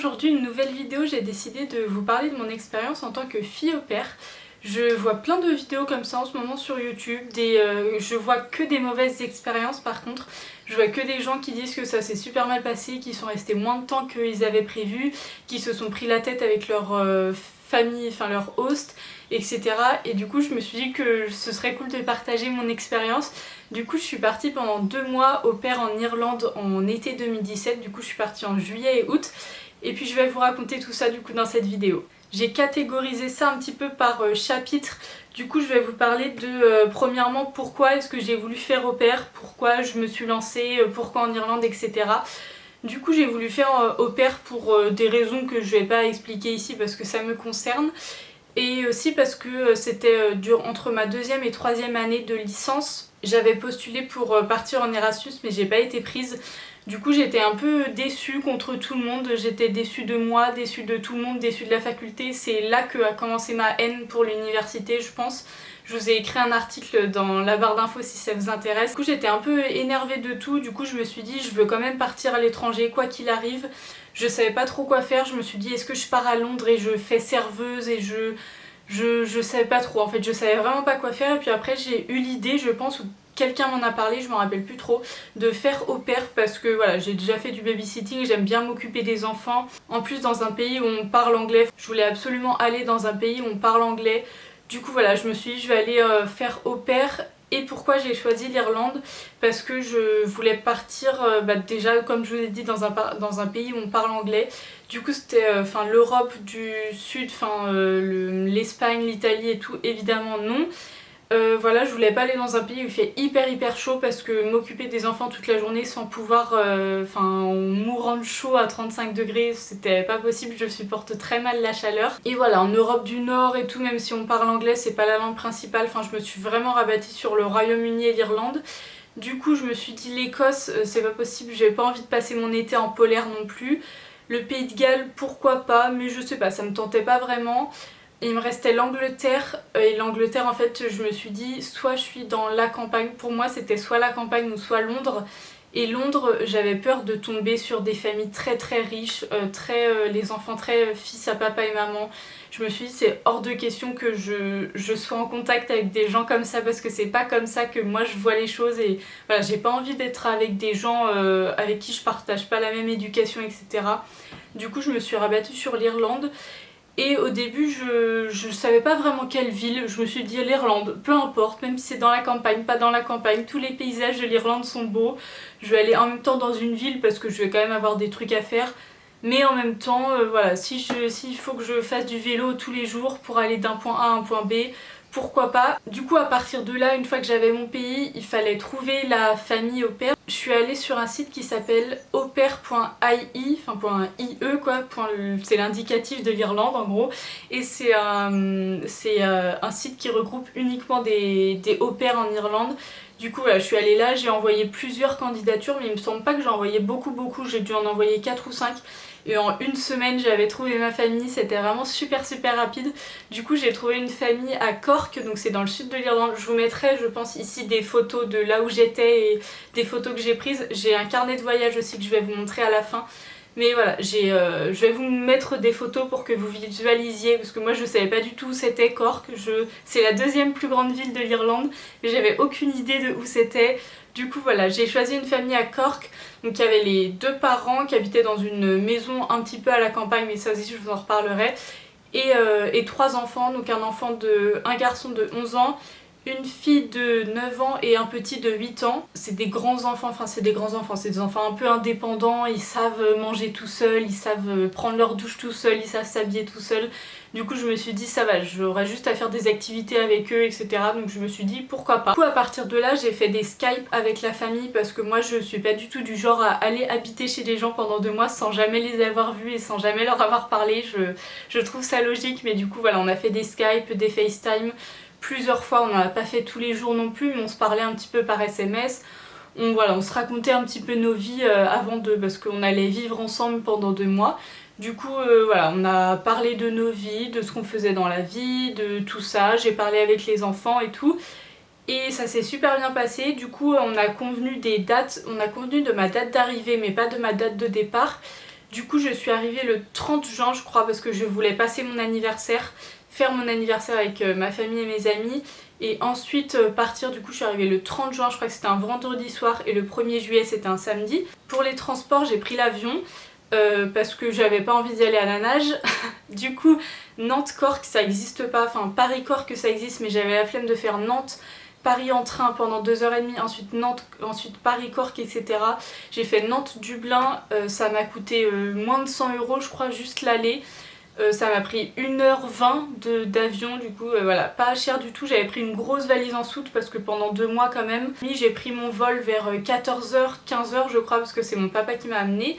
aujourd'hui une nouvelle vidéo. J'ai décidé de vous parler de mon expérience en tant que fille au pair. Je vois plein de vidéos comme ça en ce moment sur YouTube, je vois que des mauvaises expériences par contre. Je vois que des gens qui disent que ça s'est super mal passé, qui sont restés moins de temps qu'ils avaient prévu, qui se sont pris la tête avec leur famille, enfin leur host, etc. Et du coup je me suis dit que ce serait cool de partager mon expérience. Du coup je suis partie pendant 2 mois au pair en Irlande en été 2017, du coup je suis partie en juillet et août. Et puis je vais vous raconter tout ça du coup dans cette vidéo. J'ai catégorisé ça un petit peu par chapitre. Du coup je vais vous parler de premièrement pourquoi est-ce que j'ai voulu faire au pair, pourquoi je me suis lancée, pourquoi en Irlande, etc. Du coup j'ai voulu faire au pair pour des raisons que je vais pas expliquer ici parce que ça me concerne. Et aussi parce que c'était entre ma 2e et 3e année de licence. J'avais postulé pour partir en Erasmus mais j'ai pas été prise. Du coup j'étais un peu déçue contre tout le monde, j'étais déçue de moi, déçue de tout le monde, déçue de la faculté. C'est là que a commencé ma haine pour l'université je pense. Je vous ai écrit un article dans la barre d'infos si ça vous intéresse. Du coup j'étais un peu énervée de tout, du coup je me suis dit je veux quand même partir à l'étranger quoi qu'il arrive. Je savais pas trop quoi faire, je me suis dit est-ce que je pars à Londres et je fais serveuse et je savais pas trop en fait, je savais vraiment pas quoi faire. Et puis après j'ai eu l'idée je pense, ou quelqu'un m'en a parlé, je m'en rappelle plus trop, de faire au pair parce que voilà, j'ai déjà fait du babysitting, j'aime bien m'occuper des enfants. En plus dans un pays où on parle anglais, je voulais absolument aller dans un pays où on parle anglais. Du coup voilà, je me suis dit je vais aller faire au pair. Et pourquoi j'ai choisi l'Irlande? Parce que je voulais partir déjà comme je vous ai dit dans un pays où on parle anglais. Du coup c'était l'Europe du Sud, l'Espagne, l'Italie et tout, évidemment non. Voilà, je voulais pas aller dans un pays où il fait hyper chaud parce que m'occuper des enfants toute la journée sans pouvoir, en mourant de chaud à 35 degrés, c'était pas possible, je supporte très mal la chaleur. Et voilà, en Europe du Nord et tout, même si on parle anglais, c'est pas la langue principale, je me suis vraiment rabattue sur le Royaume-Uni et l'Irlande. Du coup, je me suis dit l'Écosse, c'est pas possible, j'ai pas envie de passer mon été en polaire non plus. Le Pays de Galles, pourquoi pas, mais je sais pas, ça me tentait pas vraiment. Il me restait l'Angleterre, et l'Angleterre en fait je me suis dit soit je suis dans la campagne, pour moi c'était soit la campagne ou soit Londres. Et Londres j'avais peur de tomber sur des familles très riches, les enfants très fils à papa et maman. Je me suis dit c'est hors de question que je sois en contact avec des gens comme ça parce que c'est pas comme ça que moi je vois les choses. Et voilà, j'ai pas envie d'être avec des gens avec qui je partage pas la même éducation, etc. Du coup je me suis rabattue sur l'Irlande. Et au début je savais pas vraiment quelle ville, je me suis dit l'Irlande, peu importe, même si c'est dans la campagne, pas dans la campagne, tous les paysages de l'Irlande sont beaux. Je vais aller en même temps dans une ville parce que je vais quand même avoir des trucs à faire. Mais en même temps, voilà, s'il faut que je fasse du vélo tous les jours pour aller d'un point A à un point B, pourquoi pas. Du coup à partir de là, une fois que j'avais mon pays, il fallait trouver la famille au pair. Je suis allée sur un site qui s'appelle aupair.ie, .ie quoi, c'est l'indicatif de l'Irlande en gros. Et c'est un site qui regroupe uniquement des au pairs en Irlande. Du coup voilà, je suis allée là, j'ai envoyé plusieurs candidatures mais il me semble pas que j'ai envoyé beaucoup, j'ai dû en envoyer 4 ou 5. Et en une semaine j'avais trouvé ma famille, c'était vraiment super rapide. Du coup j'ai trouvé une famille à Cork, donc c'est dans le sud de l'Irlande. Je vous mettrai je pense ici des photos de là où j'étais et des photos que j'ai prises. J'ai un carnet de voyage aussi que je vais vous montrer à la fin. Mais voilà, je vais vous mettre des photos pour que vous visualisiez, parce que moi je savais pas du tout où c'était Cork. C'est la 2e plus grande ville de l'Irlande, mais j'avais aucune idée de où c'était. Du coup voilà, j'ai choisi une famille à Cork. Donc il y avait les 2 parents qui habitaient dans une maison un petit peu à la campagne, mais ça aussi je vous en reparlerai. Et 3 enfants, donc un garçon de 11 ans, une fille de 9 ans et un petit de 8 ans. C'est des grands enfants, c'est des enfants un peu indépendants, ils savent manger tout seuls, ils savent prendre leur douche tout seuls, ils savent s'habiller tout seuls. Du coup je me suis dit ça va, j'aurais juste à faire des activités avec eux, etc. Donc je me suis dit pourquoi pas. Du coup à partir de là j'ai fait des Skype avec la famille parce que moi je suis pas du tout du genre à aller habiter chez des gens pendant 2 mois sans jamais les avoir vus et sans jamais leur avoir parlé. Je trouve ça logique, mais du coup voilà, on a fait des Skype, des FaceTime plusieurs fois, on n'en a pas fait tous les jours non plus, mais on se parlait un petit peu par SMS. On se racontait un petit peu nos vies parce qu'on allait vivre ensemble pendant 2 mois. Du coup voilà, on a parlé de nos vies, de ce qu'on faisait dans la vie, de tout ça. J'ai parlé avec les enfants et tout. Et ça s'est super bien passé. Du coup on a convenu des dates, on a convenu de ma date d'arrivée mais pas de ma date de départ. Du coup je suis arrivée le 30 juin je crois parce que je voulais passer mon anniversaire, faire mon anniversaire avec ma famille et mes amis et ensuite partir. Du coup je suis arrivée le 30 juin, je crois que c'était un vendredi soir et le 1er juillet c'était un samedi. Pour les transports j'ai pris l'avion parce que j'avais pas envie d'y aller à la nage. Du coup Nantes-Cork ça existe pas, enfin Paris-Cork ça existe mais j'avais la flemme de faire Nantes Paris en train pendant 2h30, ensuite Nantes, ensuite Paris-Cork, etc. J'ai fait Nantes-Dublin, ça m'a coûté moins de 100 € je crois, juste l'aller. Ça m'a pris 1h20 d'avion, du coup voilà, pas cher du tout. J'avais pris une grosse valise en soute parce que pendant 2 mois quand même. J'ai pris mon vol vers 14h, 15h je crois, parce que c'est mon papa qui m'a amené.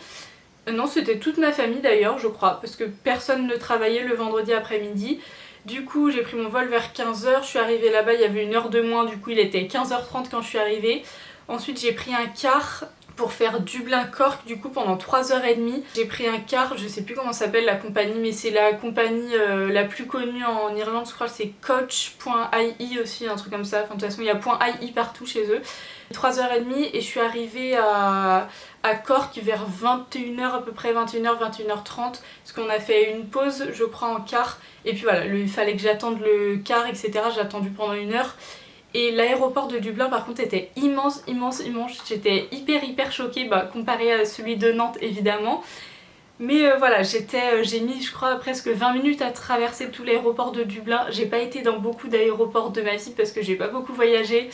Non, c'était toute ma famille d'ailleurs je crois, parce que personne ne travaillait le vendredi après-midi. Du coup j'ai pris mon vol vers 15h, je suis arrivée là-bas, il y avait 1 heure de moins, du coup il était 15h30 quand je suis arrivée. Ensuite j'ai pris un car pour faire Dublin-Cork, du coup pendant 3h30. J'ai pris un car, je sais plus comment s'appelle la compagnie, mais c'est la compagnie la plus connue en Irlande, je crois que c'est Coach.ie aussi, un truc comme ça. Enfin de toute façon il y a .ie partout chez eux. 3h30 et je suis arrivée à Cork vers 21h à peu près, 21h, 21h30, parce qu'on a fait une pause je crois en car, et puis voilà, il fallait que j'attende le car, etc. J'ai attendu pendant 1 heure. Et l'aéroport de Dublin par contre était immense, immense, immense. J'étais hyper choquée, comparé à celui de Nantes évidemment. Mais voilà, j'ai mis je crois presque 20 minutes à traverser tout l'aéroport de Dublin. J'ai pas été dans beaucoup d'aéroports de ma vie parce que j'ai pas beaucoup voyagé.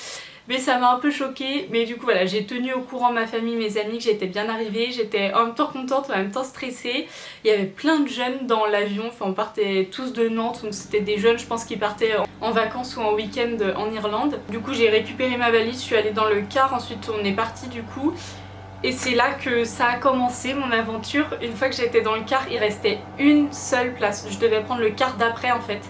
Mais ça m'a un peu choquée, mais du coup voilà, j'ai tenu au courant ma famille, mes amis que j'étais bien arrivée. J'étais en même temps contente, en même temps stressée. Il y avait plein de jeunes dans l'avion, enfin on partait tous de Nantes, donc c'était des jeunes je pense qui partaient en vacances ou en week-end en Irlande. Du coup j'ai récupéré ma valise, je suis allée dans le car, ensuite on est parti du coup. Et c'est là que ça a commencé mon aventure. Une fois que j'étais dans le car, il restait une seule place. Je devais prendre le car d'après en fait.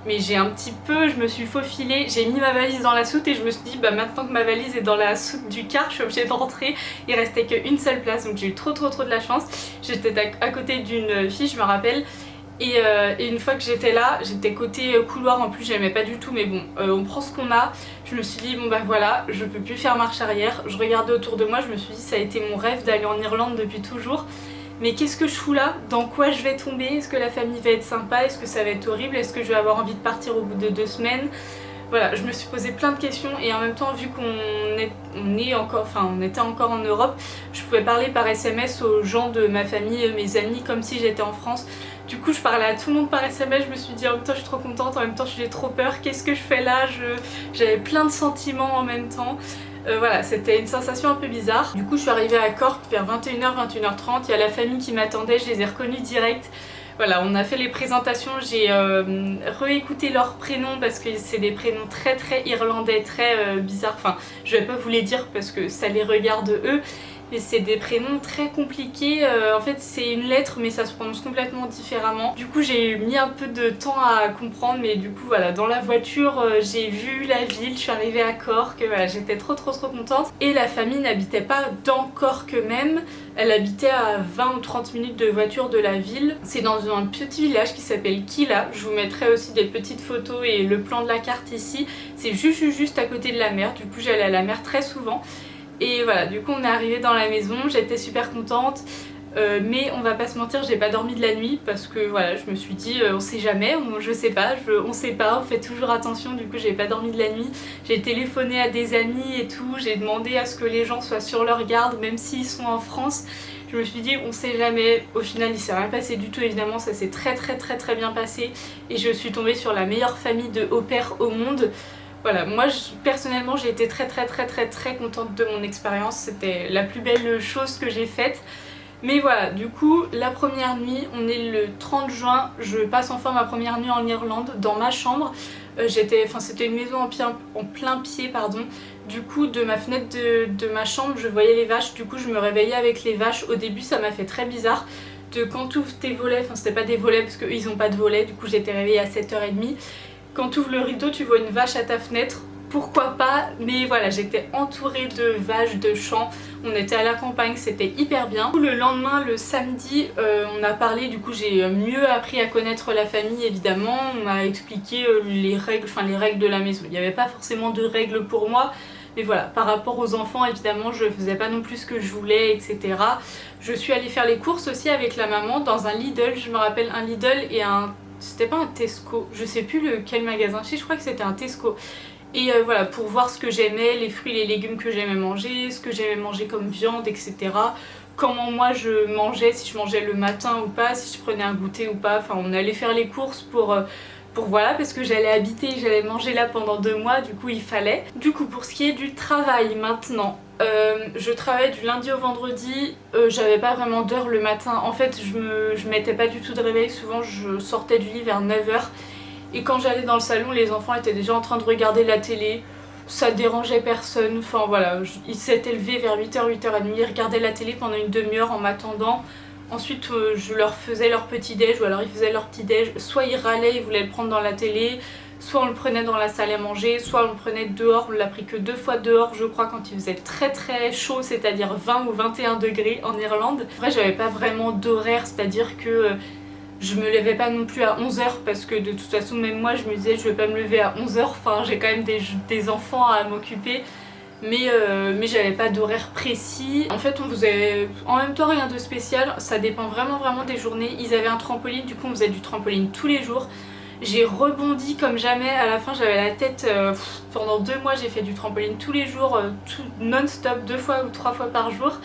Mais j'ai je me suis faufilée, j'ai mis ma valise dans la soute et je me suis dit maintenant que ma valise est dans la soute du car, je suis obligée de rentrer. Il restait qu'une seule place, donc j'ai eu trop de la chance. J'étais à côté d'une fille, je me rappelle. Et une fois que j'étais là, j'étais côté couloir, en plus j'aimais pas du tout, mais bon, on prend ce qu'on a. Je me suis dit voilà, je peux plus faire marche arrière. Je regardais autour de moi, je me suis dit ça a été mon rêve d'aller en Irlande depuis toujours. Mais qu'est-ce que je fous là? Dans quoi je vais tomber? Est-ce que la famille va être sympa? Est-ce que ça va être horrible? Est-ce que je vais avoir envie de partir au bout de 2 semaines? Voilà, je me suis posé plein de questions et en même temps vu on était encore en Europe, je pouvais parler par SMS aux gens de ma famille, mes amis, comme si j'étais en France. Du coup je parlais à tout le monde par SMS, je me suis dit en même temps je suis trop contente, en même temps j'ai trop peur, qu'est-ce que je fais là? J'avais plein de sentiments en même temps. Voilà, c'était une sensation un peu bizarre. Du coup je suis arrivée à Cork vers 21h, 21h30, il y a la famille qui m'attendait, je les ai reconnus direct. Voilà, on a fait les présentations, j'ai réécouté leurs prénoms parce que c'est des prénoms très irlandais, très bizarres. Enfin, je vais pas vous les dire parce que ça les regarde eux. Mais c'est des prénoms très compliqués, en fait c'est une lettre mais ça se prononce complètement différemment. Du coup j'ai mis un peu de temps à comprendre, mais du coup voilà, dans la voiture j'ai vu la ville, je suis arrivée à Cork, voilà, j'étais trop contente. Et la famille n'habitait pas dans Cork même, elle habitait à 20 ou 30 minutes de voiture de la ville. C'est dans un petit village qui s'appelle Killa, je vous mettrai aussi des petites photos et le plan de la carte ici. C'est juste à côté de la mer, du coup j'allais à la mer très souvent. Et voilà, du coup on est arrivé dans la maison, j'étais super contente, mais on va pas se mentir, j'ai pas dormi de la nuit parce que voilà, je me suis dit on sait jamais, je sais pas, on sait pas, on fait toujours attention, du coup j'ai pas dormi de la nuit. J'ai téléphoné à des amis et tout, j'ai demandé à ce que les gens soient sur leur garde même s'ils sont en France. Je me suis dit on sait jamais, au final il s'est rien passé du tout évidemment, ça s'est très bien passé et je suis tombée sur la meilleure famille de au pair au monde. Voilà, moi personnellement j'ai été très contente de mon expérience, c'était la plus belle chose que j'ai faite. Mais voilà, du coup la première nuit, on est le 30 juin, je passe enfin ma première nuit en Irlande dans ma chambre. C'était une maison en plein pied, pardon. Du coup de ma fenêtre de ma chambre je voyais les vaches, du coup je me réveillais avec les vaches. Au début ça m'a fait très bizarre. Quand tu ouvres tes volets, enfin c'était pas des volets parce qu'eux ils ont pas de volets, du coup j'étais réveillée à 7h30. Quand tu ouvres le rideau, tu vois une vache à ta fenêtre, pourquoi pas, mais voilà, j'étais entourée de vaches, de champs, on était à la campagne, c'était hyper bien. Le lendemain, le samedi, on a parlé, du coup j'ai mieux appris à connaître la famille évidemment, on m'a expliqué les règles de la maison. Il n'y avait pas forcément de règles pour moi, Mais voilà, par rapport aux enfants, évidemment, je faisais pas non plus ce que je voulais, etc. Je suis allée faire les courses aussi avec la maman dans un Lidl, je me rappelle un Lidl et un... C'était pas un Tesco, je sais plus lequel magasin, je crois que c'était un Tesco. Et voilà, pour voir ce que j'aimais, les fruits et les légumes que j'aimais manger, ce que j'aimais manger comme viande, etc. Comment moi je mangeais, si je mangeais le matin ou pas, si je prenais un goûter ou pas. Enfin, on allait faire les courses pour voilà, parce que j'allais manger là pendant 2 mois, du coup il fallait. Du coup, pour ce qui est du travail maintenant, je travaille du lundi au vendredi, j'avais pas vraiment d'heure le matin. En fait, je mettais pas du tout de réveil, souvent je sortais du lit vers 9h. Et quand j'allais dans le salon, les enfants étaient déjà en train de regarder la télé. Ça dérangeait personne, enfin voilà, ils s'étaient levés vers 8h, 8h30, ils regardaient la télé pendant une demi-heure en m'attendant. Ensuite je leur faisais leur petit déj ou alors ils faisaient leur petit déj. Soit ils râlaient, ils voulaient le prendre dans la télé, soit on le prenait dans la salle à manger, soit on le prenait dehors. On l'a pris que 2 fois dehors je crois quand il faisait très très chaud, c'est-à-dire 20 ou 21 degrés en Irlande. Après j'avais pas vraiment d'horaire, c'est-à-dire que je me levais pas non plus à 11h parce que de toute façon même moi je me disais je vais pas me lever à 11h, enfin j'ai quand même des enfants à m'occuper. Mais j'avais pas d'horaire précis. En fait on faisait en même temps rien de spécial, ça dépend vraiment des journées. Ils avaient un trampoline, du coup on faisait du trampoline tous les jours. J'ai rebondi comme jamais, à la fin j'avais la tête, pendant 2 mois j'ai fait du trampoline tous les jours, non-stop, 2 fois ou 3 fois par jour.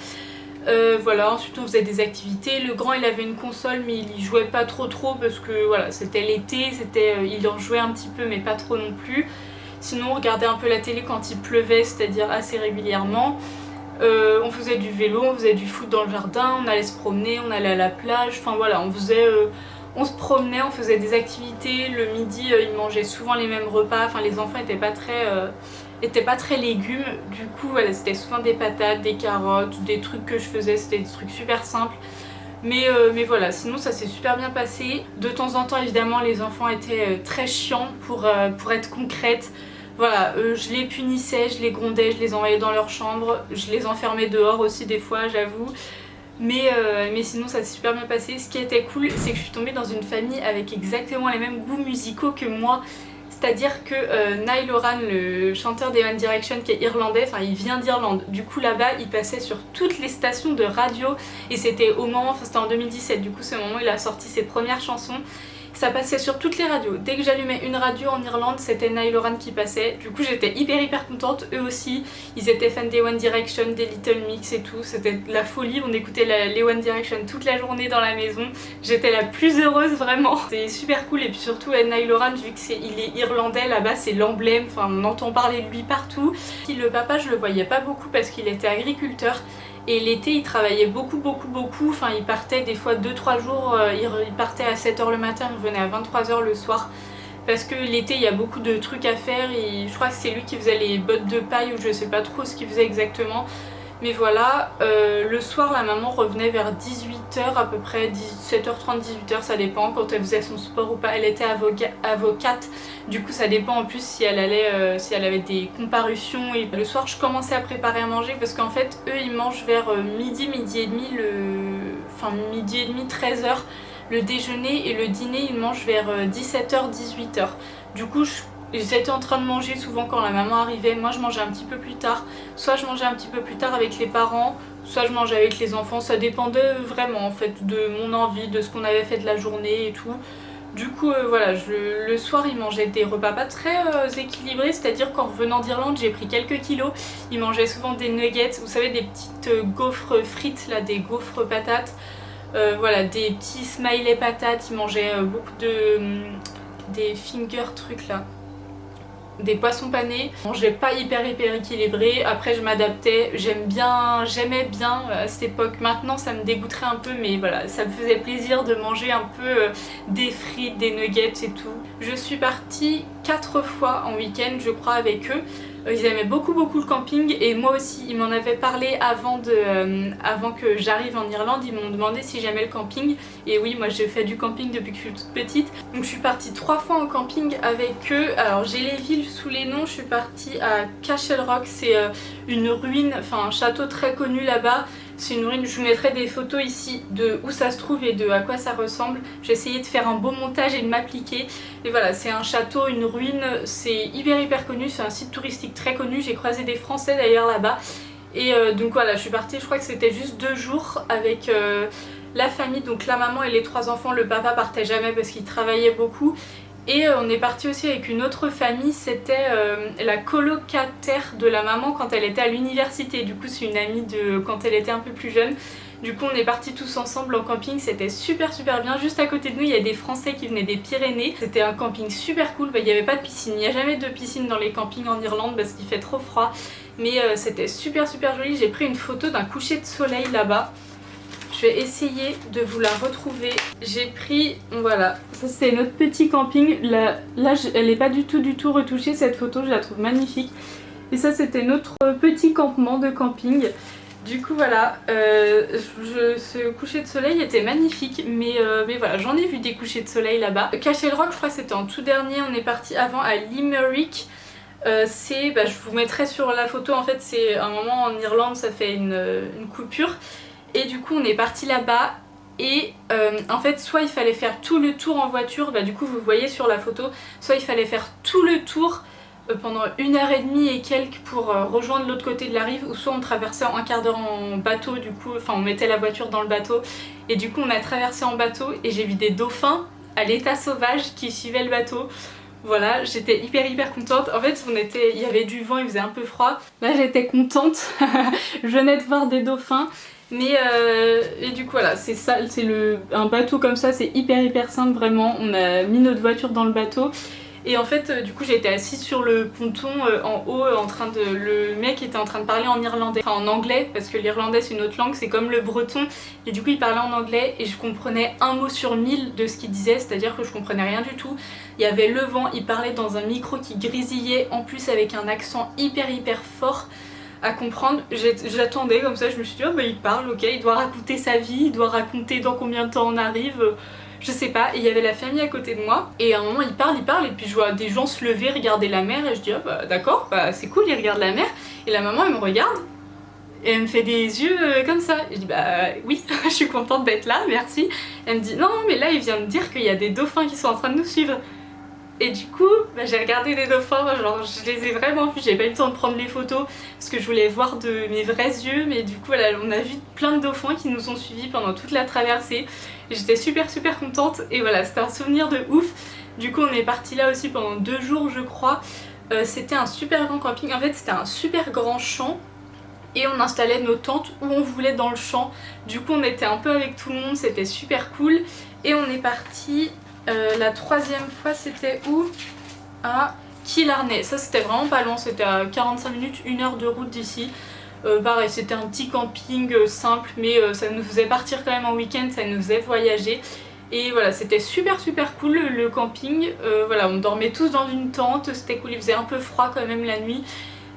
Voilà, ensuite on faisait des activités. Le grand il avait une console mais il y jouait pas trop parce que voilà, c'était l'été, il en jouait un petit peu mais pas trop non plus. Sinon on regardait un peu la télé quand il pleuvait, c'est-à-dire assez régulièrement. On faisait du vélo, on faisait du foot dans le jardin, on allait se promener, on allait à la plage, enfin voilà, on se promenait, on faisait des activités. Le midi ils mangeaient souvent les mêmes repas, enfin les enfants étaient pas très légumes, du coup voilà, c'était souvent des patates, des carottes, des trucs que je faisais, c'était des trucs super simples. Mais voilà, sinon ça s'est super bien passé. De temps en temps évidemment les enfants étaient très chiants pour être concrète. Voilà, je les punissais, je les grondais, je les envoyais dans leur chambre, je les enfermais dehors aussi des fois j'avoue. Mais sinon ça s'est super bien passé. Ce qui était cool, c'est que je suis tombée dans une famille avec exactement les mêmes goûts musicaux que moi. C'est-à-dire que Niall Horan, le chanteur des One Direction qui est irlandais, enfin il vient d'Irlande, du coup là-bas il passait sur toutes les stations de radio et c'était au moment, enfin c'était en 2017, du coup c'est au moment où il a sorti ses premières chansons. Ça passait sur toutes les radios. Dès que j'allumais une radio en Irlande, c'était Niall Horan qui passait. Du coup j'étais hyper contente, eux aussi. Ils étaient fans des One Direction, des Little Mix et tout. C'était la folie, on écoutait les One Direction toute la journée dans la maison. J'étais la plus heureuse vraiment. C'est super cool et puis surtout Niall Horan, vu qu'il est irlandais, là-bas c'est l'emblème. Enfin on entend parler de lui partout. Le papa je le voyais pas beaucoup parce qu'il était agriculteur. Et l'été il travaillait beaucoup, enfin il partait des fois 2-3 jours, il partait à 7h le matin, il revenait à 23h le soir. Parce que l'été il y a beaucoup de trucs à faire et je crois que c'est lui qui faisait les bottes de paille ou je sais pas trop ce qu'il faisait exactement. Mais voilà, le soir la maman revenait vers 18h à peu près, 17h30, 18h, ça dépend quand elle faisait son sport ou pas. Elle était avocate, du coup ça dépend en plus si elle avait des comparutions. Et le soir je commençais à préparer à manger parce qu'en fait eux ils mangent vers midi et demi, midi et demi, 13h le déjeuner et le dîner ils mangent vers 17h, 18h. Du coup ils étaient en train de manger souvent quand la maman arrivait. Moi je mangeais un petit peu plus tard, soit je mangeais un petit peu plus tard avec les parents, soit je mangeais avec les enfants, ça dépendait vraiment en fait de mon envie, de ce qu'on avait fait de la journée et tout. Du coup voilà, le soir ils mangeaient des repas pas très équilibrés, c'est-à-dire qu'en revenant d'Irlande j'ai pris quelques kilos. Ils mangeaient souvent des nuggets, vous savez des petites gaufres frites là, des gaufres patates. Voilà, des petits smiley patates, ils mangeaient beaucoup des finger trucs là. Des poissons panés. Je mangeais pas hyper équilibré, après je m'adaptais, j'aimais bien à cette époque. Maintenant ça me dégoûterait un peu mais voilà, ça me faisait plaisir de manger un peu des frites, des nuggets et tout. Je suis partie 4 fois en week-end je crois avec eux. Ils aimaient beaucoup le camping et moi aussi, ils m'en avaient parlé avant que j'arrive en Irlande, ils m'ont demandé si j'aimais le camping et oui, moi j'ai fait du camping depuis que je suis toute petite. Donc je suis partie 3 fois en camping avec eux. Alors j'ai les villes sous les noms, je suis partie à Cashel Rock, c'est une ruine, enfin un château très connu là-bas. C'est une ruine, je vous mettrai des photos ici de où ça se trouve et de à quoi ça ressemble. J'ai essayé de faire un beau montage et de m'appliquer. Et voilà, c'est un château, une ruine, c'est hyper connu, c'est un site touristique très connu. J'ai croisé des Français d'ailleurs là-bas. Et donc voilà, je suis partie, je crois que c'était juste 2 jours avec la famille, donc la maman et les 3 enfants. Le papa partait jamais parce qu'il travaillait beaucoup. Et on est parti aussi avec une autre famille, c'était la colocataire de la maman quand elle était à l'université. Du coup c'est une amie de quand elle était un peu plus jeune. Du coup on est partis tous ensemble en camping, c'était super bien. Juste à côté de nous il y a des Français qui venaient des Pyrénées. C'était un camping super cool, il n'y avait pas de piscine, il n'y a jamais de piscine dans les campings en Irlande parce qu'il fait trop froid. Mais c'était super joli, j'ai pris une photo d'un coucher de soleil là-bas. Je vais essayer de vous la retrouver. J'ai pris, voilà, ça c'est notre petit camping. Là elle n'est pas du tout retouchée cette photo, je la trouve magnifique. Et ça c'était notre petit campement de camping. Du coup voilà, ce coucher de soleil était magnifique, mais voilà, j'en ai vu des couchers de soleil là-bas. Cashel Rock, je crois que c'était en tout dernier, on est parti avant à Limerick. Je vous mettrai sur la photo, en fait c'est un moment en Irlande, ça fait une coupure. Et du coup on est parti là-bas et en fait soit il fallait faire tout le tour en voiture, du coup vous voyez sur la photo, soit il fallait faire tout le tour pendant 1h30 et quelques pour rejoindre l'autre côté de la rive, ou soit on traversait en 1/4 d'heure en bateau, du coup, enfin on mettait la voiture dans le bateau et du coup on a traversé en bateau et j'ai vu des dauphins à l'état sauvage qui suivaient le bateau. Voilà, j'étais hyper contente. En fait, il y avait du vent, il faisait un peu froid. Là, j'étais contente. Je venais de voir des dauphins. Mais et du coup voilà, c'est ça, c'est un bateau comme ça, c'est hyper simple vraiment. On a mis notre voiture dans le bateau et en fait du coup j'ai été assise sur le ponton en haut le mec était en train de parler en irlandais, enfin en anglais parce que l'irlandais c'est une autre langue, c'est comme le breton et du coup il parlait en anglais et je comprenais un mot sur 1000 de ce qu'il disait, c'est-à-dire que je comprenais rien du tout. Il y avait le vent, il parlait dans un micro qui grésillait en plus avec un accent hyper fort à comprendre. J'attendais comme ça, je me suis dit oh il parle, ok, il doit raconter sa vie, il doit raconter dans combien de temps on arrive, je sais pas. Et il y avait la famille à côté de moi et à un moment il parle et puis je vois des gens se lever, regarder la mer et je dis oh d'accord, c'est cool, ils regardent la mer. Et la maman elle me regarde et elle me fait des yeux comme ça. Et je dis oui, je suis contente d'être là, merci. Elle me dit non mais là il vient de dire qu'il y a des dauphins qui sont en train de nous suivre. Et du coup, j'ai regardé les dauphins, genre je les ai vraiment vus, j'avais pas eu le temps de prendre les photos parce que je voulais voir de mes vrais yeux, mais du coup voilà, on a vu plein de dauphins qui nous ont suivis pendant toute la traversée. J'étais super contente et voilà, c'était un souvenir de ouf. Du coup on est parti là aussi pendant 2 jours je crois. C'était un super grand camping, en fait c'était un super grand champ. Et on installait nos tentes où on voulait dans le champ. Du coup on était un peu avec tout le monde, c'était super cool. Et on est parti... la 3e fois c'était où? À Killarney. Ça c'était vraiment pas loin, c'était à 45 minutes, 1 heure de route d'ici. Pareil, c'était un petit camping simple, mais ça nous faisait partir quand même en week-end, ça nous faisait voyager. Et voilà, c'était super cool le camping. Voilà, on dormait tous dans une tente, c'était cool, il faisait un peu froid quand même la nuit.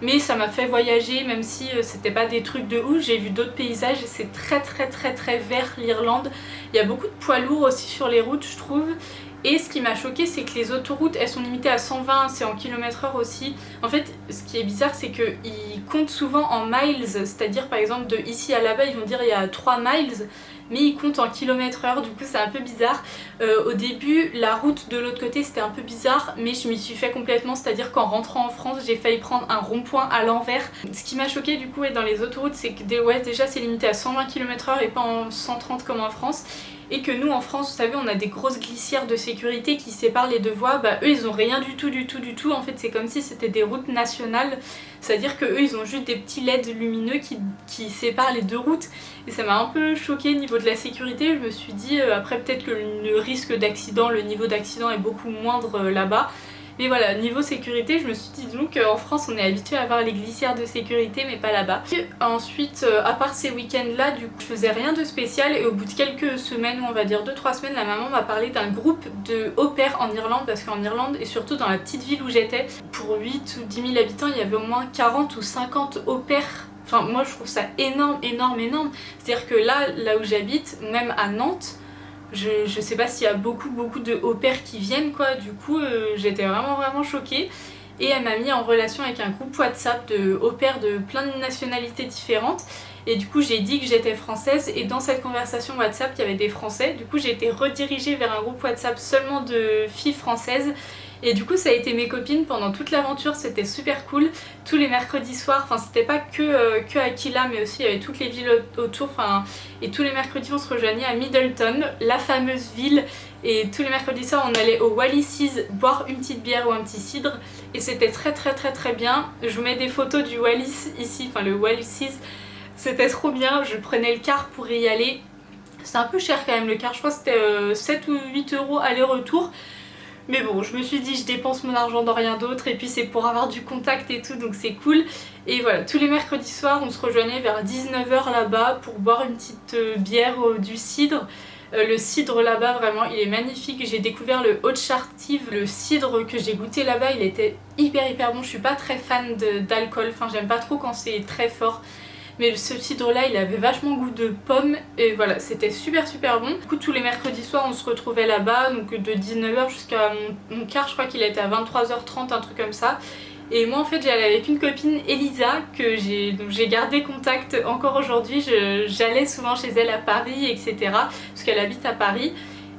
Mais ça m'a fait voyager, même si c'était pas des trucs de ouf. J'ai vu d'autres paysages, c'est très vert l'Irlande. Il y a beaucoup de poids lourds aussi sur les routes je trouve. Et ce qui m'a choqué c'est que les autoroutes elles sont limitées à 120, c'est en km/h aussi. En fait ce qui est bizarre c'est qu'ils comptent souvent en miles, c'est-à-dire par exemple de ici à là-bas ils vont dire il y a 3 miles. Mais ils comptent en km/h, du coup c'est un peu bizarre. Au début la route de l'autre côté c'était un peu bizarre, mais je m'y suis fait complètement, c'est-à-dire qu'en rentrant en France j'ai failli prendre un rond-point à l'envers. Ce qui m'a choqué du coup dans les autoroutes c'est que déjà c'est limité à 120 km/h et pas en 130 comme en France. Et que nous en France, vous savez, on a des grosses glissières de sécurité qui séparent les deux voies. Eux ils ont rien du tout. En fait c'est comme si c'était des routes nationales. C'est-à-dire que eux ils ont juste des petits LED lumineux qui séparent les deux routes. Et ça m'a un peu choqué au niveau de la sécurité. Je me suis dit après peut-être que le risque d'accident, le niveau d'accident est beaucoup moindre là-bas. Mais voilà, niveau sécurité, je me suis dit donc en France on est habitué à avoir les glissières de sécurité mais pas là-bas. Ensuite, à part ces week-ends là, du coup je faisais rien de spécial et au bout de quelques semaines, ou on va dire 2-3 semaines, la maman m'a parlé d'un groupe de au-pair en Irlande, parce qu'en Irlande et surtout dans la petite ville où j'étais, pour 8 ou 10 000 habitants, il y avait au moins 40 ou 50 au-pairs. Enfin moi je trouve ça énorme. C'est-à-dire que là où j'habite, même à Nantes, je sais pas s'il y a beaucoup de au-pairs qui viennent quoi, du coup j'étais vraiment choquée. et elle m'a mis en relation avec un groupe WhatsApp de au pair de plein de nationalités différentes. Et du coup j'ai dit que j'étais française et dans cette conversation WhatsApp il y avait des Français. Du coup j'ai été redirigée vers un groupe WhatsApp seulement de filles françaises. Et du coup ça a été mes copines pendant toute l'aventure, c'était super cool. Tous les mercredis soirs, enfin c'était pas que Aquila mais aussi il y avait toutes les villes autour. Et tous les mercredis on se rejoignait à Middleton, la fameuse ville. Et tous les mercredis soirs on allait au Wallises boire une petite bière ou un petit cidre. Et c'était très bien. Je vous mets des photos du Wallis ici, enfin le Wallises. C'était trop bien, je prenais le car pour y aller. C'était un peu cher quand même le car, je crois que c'était 7 ou 8 € aller-retour. Mais bon, je me suis dit je dépense mon argent dans rien d'autre et puis c'est pour avoir du contact et tout donc c'est cool. Et voilà, tous les mercredis soirs on se rejoignait vers 19 h là-bas pour boire une petite bière du cidre. Le cidre là-bas vraiment il est magnifique, j'ai découvert le Haute Chartive, le cidre que j'ai goûté là-bas il était hyper bon. Je suis pas très fan d'alcool, enfin j'aime pas trop quand c'est très fort. Mais ce cidre là il avait vachement goût de pomme et voilà c'était super bon. Du coup tous les mercredis soirs on se retrouvait là-bas donc de 19 h jusqu'à mon quart, je crois qu'il était à 23 h 30, un truc comme ça. Et moi en fait j'allais avec une copine Elisa que j'ai gardé contact encore aujourd'hui, j'allais souvent chez elle à Paris etc. parce qu'elle habite à Paris.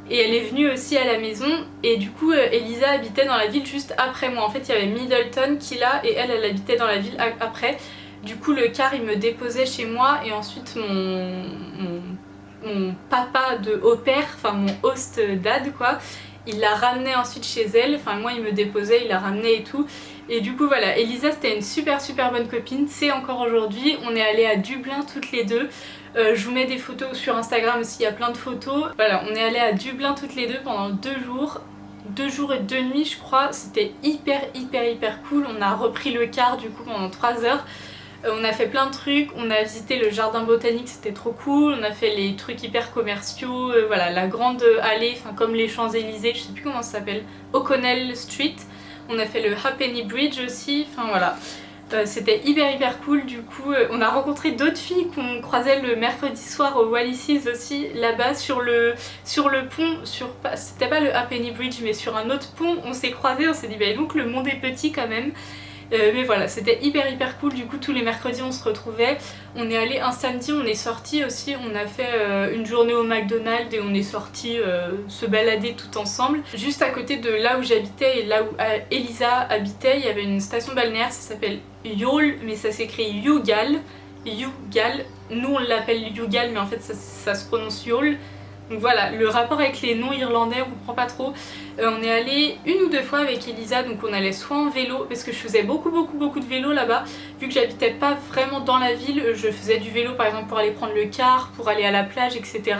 Et elle est venue aussi à la maison et du coup Elisa habitait dans la ville juste après moi. En fait il y avait Middleton qui là et elle habitait dans la ville après. Du coup le car il me déposait chez moi et ensuite mon papa de au pair, enfin mon host dad quoi, il la ramenait ensuite chez elle, enfin moi il me déposait, il la ramenait et tout. Et du coup voilà, Elisa c'était une super bonne copine, c'est encore aujourd'hui, on est allé à Dublin toutes les deux. Je vous mets des photos sur Instagram aussi, il y a plein de photos. Voilà, on est allé à Dublin toutes les deux pendant 2 jours. 2 jours et 2 nuits je crois, c'était hyper cool. On a repris le car du coup pendant 3 heures. On a fait plein de trucs, on a visité le jardin botanique, c'était trop cool, on a fait les trucs hyper commerciaux, voilà, la grande allée, enfin comme les Champs-Élysées, je sais plus comment ça s'appelle, O'Connell Street. On a fait le Halfpenny Bridge aussi, enfin voilà. C'était hyper cool, du coup on a rencontré d'autres filles qu'on croisait le mercredi soir au Wallises aussi, là-bas sur le pont, c'était pas le Halfpenny Bridge mais sur un autre pont, on s'est croisés, on s'est dit bah donc le monde est petit quand même. Mais voilà, c'était hyper cool, du coup tous les mercredis on se retrouvait. On est allé un samedi, on est sorti aussi, on a fait une journée au McDonald's et on est sorti se balader tout ensemble. Juste à côté de là où j'habitais et là où Elisa habitait, il y avait une station balnéaire, ça s'appelle Youghal, mais ça s'écrit Youghal. Youghal, nous on l'appelle Youghal mais en fait ça se prononce Youghal. Donc voilà, le rapport avec les noms irlandais on comprend pas trop. On est allé 1 ou 2 fois avec Elisa, donc on allait soit en vélo, parce que je faisais beaucoup de vélo là-bas, vu que j'habitais pas vraiment dans la ville, je faisais du vélo par exemple pour aller prendre le car, pour aller à la plage etc.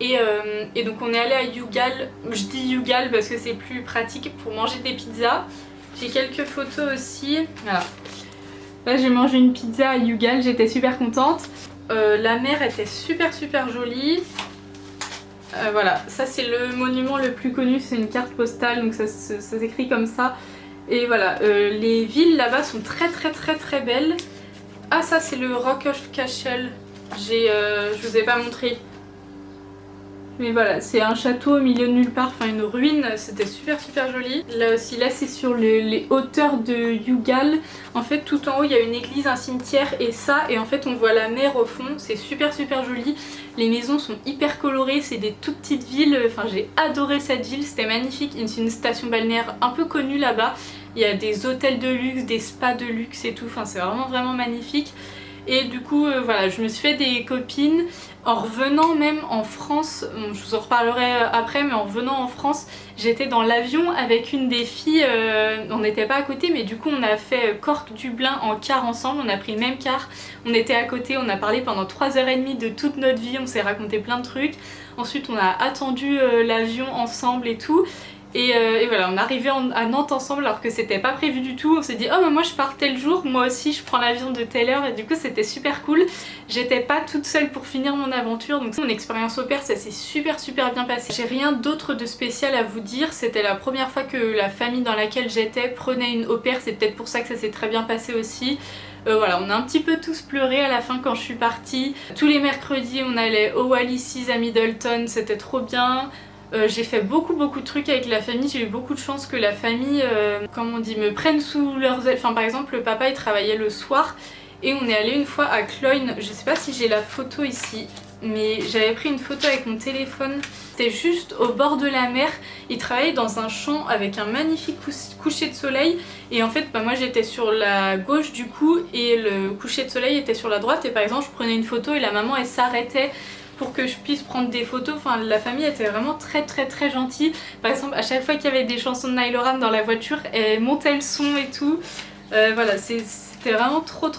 Et donc on est allé à Youghal, je dis Youghal parce que c'est plus pratique pour manger des pizzas. J'ai quelques photos aussi, voilà. Là j'ai mangé une pizza à Youghal, j'étais super contente. La mer était super jolie. Voilà, ça c'est le monument le plus connu, c'est une carte postale donc ça s'écrit comme ça. Et voilà, les villes là-bas sont très belles. Ah ça c'est le Rock of Cashel, je vous ai pas montré. Mais voilà, c'est un château au milieu de nulle part, enfin une ruine, c'était super joli. Là aussi, là c'est sur les hauteurs de Youghal. En fait tout en haut il y a une église, un cimetière et ça, et en fait on voit la mer au fond, c'est super joli. Les maisons sont hyper colorées, c'est des toutes petites villes, enfin j'ai adoré cette ville, c'était magnifique. C'est une station balnéaire un peu connue là-bas, il y a des hôtels de luxe, des spas de luxe et tout, enfin c'est vraiment magnifique. Et du coup voilà, je me suis fait des copines en revenant même en France, je vous en reparlerai après, mais en revenant en France j'étais dans l'avion avec une des filles, on n'était pas à côté mais du coup on a fait Cork-Dublin en car ensemble, on a pris le même car, on était à côté, on a parlé pendant 3h30 de toute notre vie, on s'est raconté plein de trucs, ensuite on a attendu l'avion ensemble et tout. Et voilà, on est arrivé à Nantes ensemble alors que c'était pas prévu du tout. On s'est dit oh mais moi je pars tel jour, moi aussi je prends l'avion de telle heure, et du coup c'était super cool. J'étais pas toute seule pour finir mon aventure, donc mon expérience au pair ça s'est super bien passé. J'ai rien d'autre de spécial à vous dire, c'était la première fois que la famille dans laquelle j'étais prenait une au pair, c'est peut-être pour ça que ça s'est très bien passé aussi. Voilà, on a un petit peu tous pleuré à la fin quand je suis partie. Tous les mercredis on allait au Wallises à Middleton, c'était trop bien. J'ai fait beaucoup de trucs avec la famille, j'ai eu beaucoup de chance que la famille, comme on dit, me prenne sous leurs ailes. Enfin par exemple le papa il travaillait le soir et on est allé une fois à Cloyne, je sais pas si j'ai la photo ici, mais j'avais pris une photo avec mon téléphone. C'était juste au bord de la mer, il travaillait dans un champ avec un magnifique coucher de soleil et en fait moi j'étais sur la gauche du coup et le coucher de soleil était sur la droite et par exemple je prenais une photo et la maman elle s'arrêtait pour que je puisse prendre des photos. Enfin la famille était vraiment très gentille. Par exemple à chaque fois qu'il y avait des chansons de Niall Horan dans la voiture, elle montait le son et tout. Voilà, c'était vraiment trop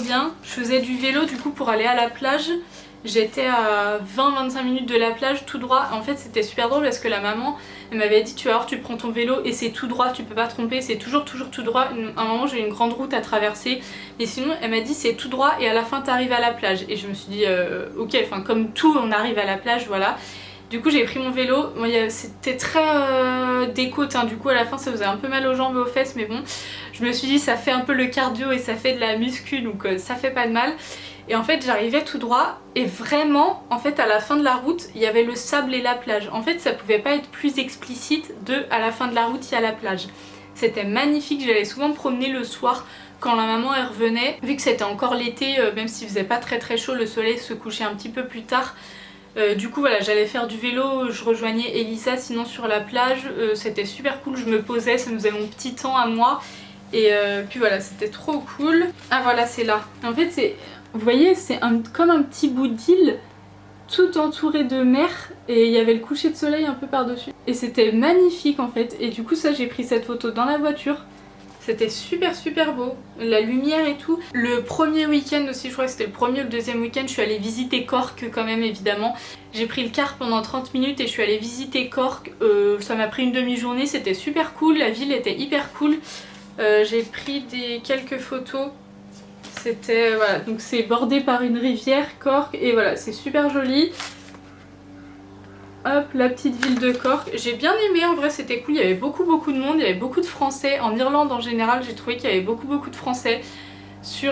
bien. Je faisais du vélo du coup pour aller à la plage. J'étais à 20-25 minutes de la plage tout droit. En fait c'était super drôle parce que la maman elle m'avait dit tu vas voir, tu prends ton vélo et c'est tout droit, tu peux pas te tromper, c'est toujours tout droit. À un moment j'ai une grande route à traverser mais sinon elle m'a dit c'est tout droit et à la fin t'arrives à la plage. Et je me suis dit ok, enfin comme tout on arrive à la plage, voilà. Du coup j'ai pris mon vélo, bon, c'était très des côtes, hein. Du coup à la fin ça faisait un peu mal aux jambes et aux fesses mais bon je me suis dit ça fait un peu le cardio et ça fait de la muscu donc ça fait pas de mal. Et en fait j'arrivais tout droit et vraiment en fait à la fin de la route il y avait le sable et la plage. En fait ça pouvait pas être plus explicite de à la fin de la route il y a la plage. C'était magnifique, j'allais souvent me promener le soir quand la maman elle revenait. Vu que c'était encore l'été, même s'il faisait pas très chaud, le soleil se couchait un petit peu plus tard. Du coup voilà, j'allais faire du vélo, je rejoignais Elisa sinon sur la plage, c'était super cool, je me posais, ça nous faisait mon petit temps à moi. Et puis voilà, c'était trop cool. Ah voilà, c'est là. En fait c'est, vous voyez, c'est comme un petit bout d'île tout entouré de mer et il y avait le coucher de soleil un peu par-dessus. Et c'était magnifique en fait. Et du coup ça j'ai pris cette photo dans la voiture. C'était super beau, la lumière et tout. Le premier week-end aussi, je crois que c'était le premier ou le deuxième week-end, je suis allée visiter Cork quand même évidemment. J'ai pris le car pendant 30 minutes et je suis allée visiter Cork. Ça m'a pris une demi-journée, c'était super cool, la ville était hyper cool. J'ai pris quelques photos. C'était voilà, donc c'est bordé par une rivière, Cork, et voilà, c'est super joli. Hop, la petite ville de Cork. J'ai bien aimé, en vrai c'était cool, il y avait beaucoup de monde, il y avait beaucoup de Français. En Irlande en général, j'ai trouvé qu'il y avait beaucoup de Français.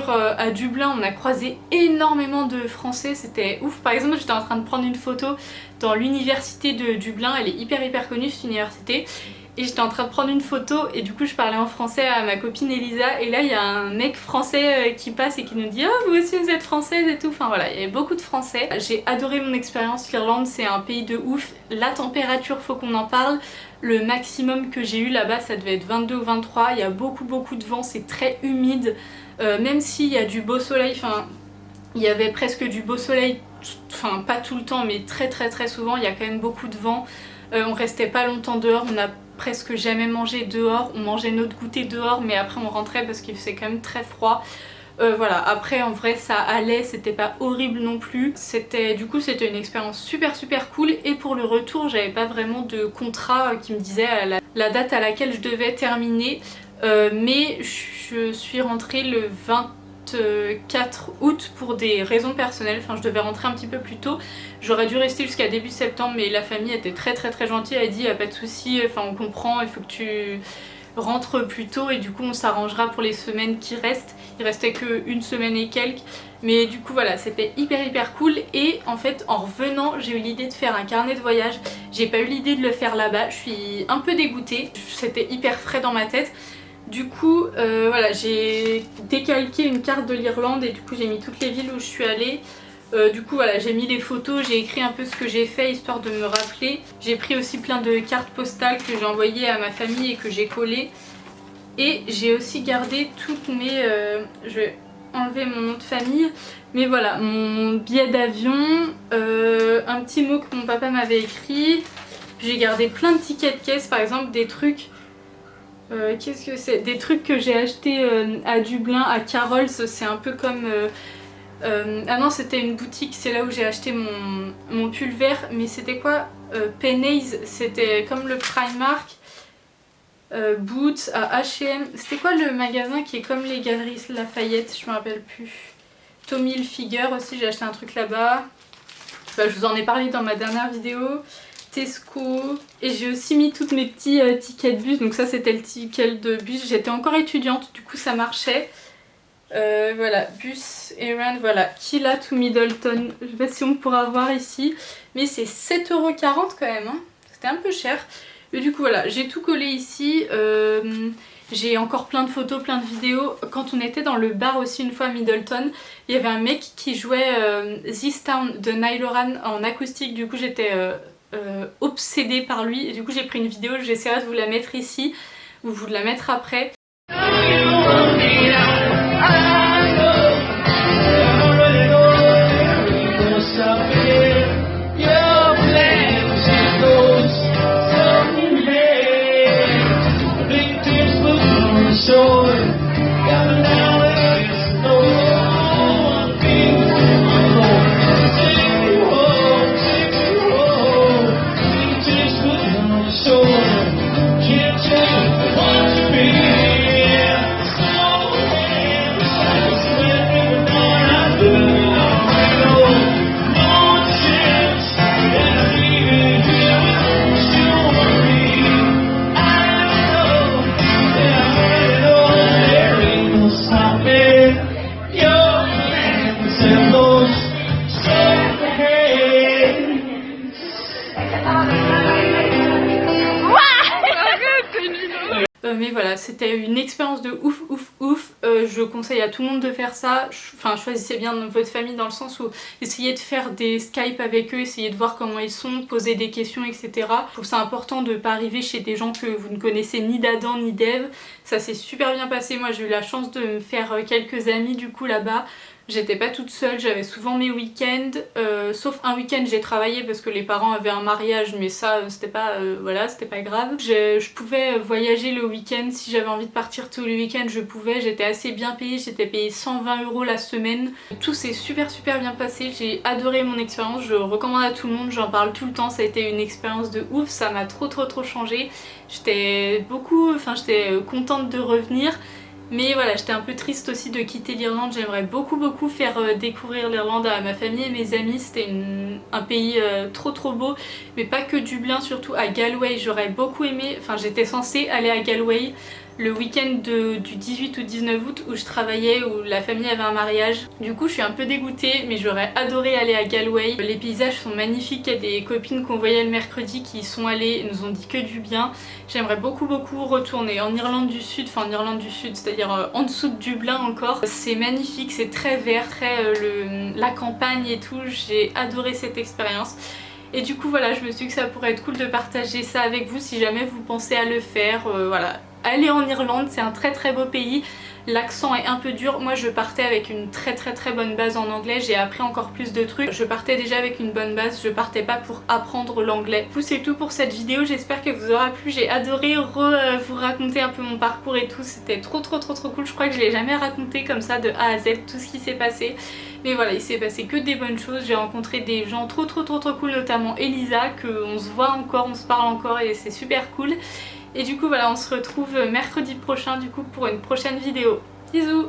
À Dublin, on a croisé énormément de Français, c'était ouf. Par exemple, j'étais en train de prendre une photo dans l'université de Dublin, elle est hyper connue cette université. Et j'étais en train de prendre une photo et du coup je parlais en français à ma copine Elisa et là il y a un mec français qui passe et qui nous dit oh vous aussi vous êtes française et tout, enfin voilà, il y avait beaucoup de Français. J'ai adoré mon expérience, l'Irlande c'est un pays de ouf, la température faut qu'on en parle, le maximum que j'ai eu là-bas ça devait être 22 ou 23, il y a beaucoup de vent, c'est très humide, même s'il y a du beau soleil, enfin il y avait presque du beau soleil, enfin pas tout le temps mais très souvent, il y a quand même beaucoup de vent. On restait pas longtemps dehors, on a presque jamais mangé dehors, on mangeait notre goûter dehors mais après on rentrait parce qu'il faisait quand même très froid. Voilà, après en vrai ça allait, c'était pas horrible non plus. Du coup c'était une expérience super cool et pour le retour j'avais pas vraiment de contrat qui me disait la date à laquelle je devais terminer. Mais je suis rentrée le 24 août pour des raisons personnelles, enfin je devais rentrer un petit peu plus tôt, j'aurais dû rester jusqu'à début septembre mais la famille était très gentille, elle a dit y a pas de souci, enfin on comprend, il faut que tu rentres plus tôt et du coup on s'arrangera pour les semaines qui restent. Il restait que une semaine et quelques mais du coup voilà, c'était hyper cool. Et en fait en revenant j'ai eu l'idée de faire un carnet de voyage, j'ai pas eu l'idée de le faire là-bas, je suis un peu dégoûtée, c'était hyper frais dans ma tête. Du coup voilà, j'ai décalqué une carte de l'Irlande et du coup j'ai mis toutes les villes où je suis allée. Du coup voilà, j'ai mis les photos, j'ai écrit un peu ce que j'ai fait histoire de me rappeler. J'ai pris aussi plein de cartes postales que j'ai envoyées à ma famille et que j'ai collées. Et j'ai aussi gardé toutes mes... je vais enlever mon nom de famille. Mais voilà, mon billet d'avion, un petit mot que mon papa m'avait écrit. J'ai gardé plein de tickets de caisse, par exemple des trucs... qu'est-ce que c'est? Des trucs que j'ai achetés à Dublin, à Carroll's, c'est un peu comme... ah non, c'était une boutique, c'est là où j'ai acheté mon pull vert, mais c'était quoi? Pennies, c'était comme le Primark. Boots à H&M, c'était quoi le magasin qui est comme les Galeries Lafayette, je me rappelle plus. Tommy Hilfiger aussi, j'ai acheté un truc là-bas. Bah, je vous en ai parlé dans ma dernière vidéo. Tesco, et j'ai aussi mis toutes mes petits tickets de bus, donc ça c'était le ticket de bus, j'étais encore étudiante du coup ça marchait. Voilà, bus errand, voilà, Killa to Middleton, je sais pas si on pourra voir ici, mais c'est 7,40 € quand même, hein. c'était un peu cher. Et du coup voilà, j'ai tout collé ici. J'ai encore plein de photos, plein de vidéos. Quand on était dans le bar aussi une fois à Middleton, il y avait un mec qui jouait This Town de Niall Horan en acoustique. Du coup j'étais obsédée par lui et du coup j'ai pris une vidéo, j'essaierai de vous la mettre ici ou vous de la mettre après. Mais voilà, c'était une expérience de ouf. Je conseille à tout le monde de faire ça. Enfin, choisissez bien votre famille dans le sens où essayez de faire des Skype avec eux, essayez de voir comment ils sont, poser des questions, etc. Je trouve ça important de ne pas arriver chez des gens que vous ne connaissez ni d'Adam ni d'Ève. Ça s'est super bien passé. Moi j'ai eu la chance de me faire quelques amis du coup là-bas. J'étais pas toute seule, j'avais souvent mes week-ends, sauf un week-end j'ai travaillé parce que les parents avaient un mariage, mais ça c'était pas, voilà, c'était pas grave. Je pouvais voyager le week-end, si j'avais envie de partir tous les week-ends je pouvais, j'étais assez bien payée, j'étais payée 120 € la semaine. Tout s'est super bien passé, j'ai adoré mon expérience, je recommande à tout le monde, j'en parle tout le temps, ça a été une expérience de ouf, ça m'a trop changé. J'étais contente de revenir. Mais voilà, j'étais un peu triste aussi de quitter l'Irlande, j'aimerais beaucoup faire découvrir l'Irlande à ma famille et mes amis, c'était un pays trop beau, mais pas que Dublin, surtout à Galway, j'aurais beaucoup aimé, enfin j'étais censée aller à Galway le week-end du 18 ou 19 août où je travaillais, où la famille avait un mariage. Du coup je suis un peu dégoûtée, mais j'aurais adoré aller à Galway. Les paysages sont magnifiques, il y a des copines qu'on voyait le mercredi qui y sont allées et nous ont dit que du bien. J'aimerais beaucoup retourner en Irlande du Sud, c'est-à-dire en dessous de Dublin encore. C'est magnifique, c'est très vert, la campagne et tout, j'ai adoré cette expérience. Et du coup voilà, je me suis dit que ça pourrait être cool de partager ça avec vous si jamais vous pensez à le faire, voilà. Allez en Irlande, c'est un très beau pays. L'accent est un peu dur, moi je partais avec une très bonne base en anglais, j'ai appris encore plus de trucs. Je partais déjà avec une bonne base, je partais pas pour apprendre l'anglais. Du coup c'est tout pour cette vidéo, j'espère qu'elle vous aura plu, j'ai adoré vous raconter un peu mon parcours et tout, c'était trop cool, je crois que je l'ai jamais raconté comme ça de A à Z, tout ce qui s'est passé. Mais voilà, il s'est passé que des bonnes choses, j'ai rencontré des gens trop cool, notamment Elisa, qu'on se voit encore, on se parle encore et c'est super cool. Et du coup voilà, on se retrouve mercredi prochain du coup pour une prochaine vidéo. Bisous!